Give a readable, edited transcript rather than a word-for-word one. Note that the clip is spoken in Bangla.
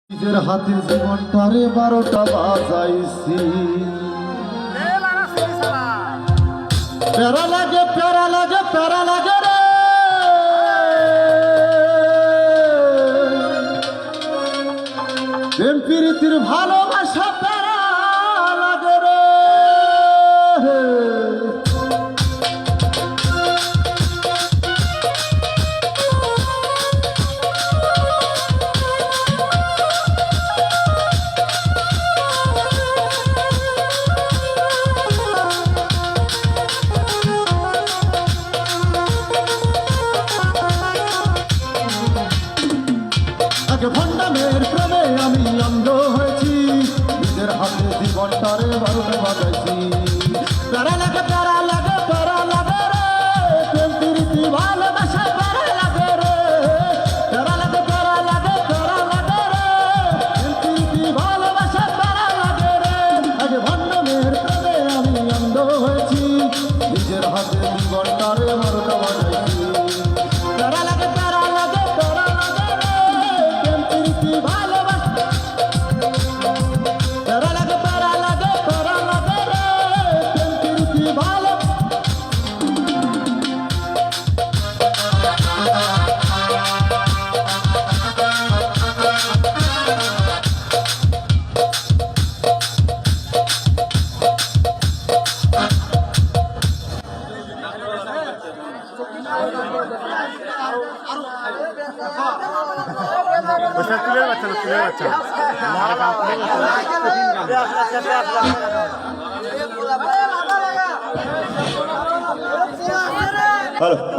নিজের হাতের জীবনটারে 12টা বাজাইছি। প্যারা লাগে প্যারা লাগে প্যারা লাগে রে, প্রেম প্রীতির ভালোবাসা প্যারা লাগে রে। ভণ্ডামের প্রেমে আমি অন্ধ হয়েছি, নিজের হাতে জীবনটারে 12টা বাজাইছি। প্যারা লাগে প্যারা লাগে প্যারা লাগে রে, প্রেম প্রীতি ভালোবাসা প্যারা লাগে রে। প্যারা লাগে প্যারা লাগে প্যারা লাগে রে, প্রেম প্রীতি ভালোবাসা প্যারা লাগে রে। আগে ভণ্ডামের প্রেমে আমি অন্ধ হয়েছি, নিজের হাতে জীবনটারে 12টা বাজাইছি। প্যারা লাগে প্যারা লাগে প্যারা লাগে রে, প্রেম প্রীতি ভালোবাসা প্যারা লাগে প্যারা লাগে প্যারা লাগে রে, প্রেম প্রীতি ভালো। তুলে বাচ্চা হ্যালো।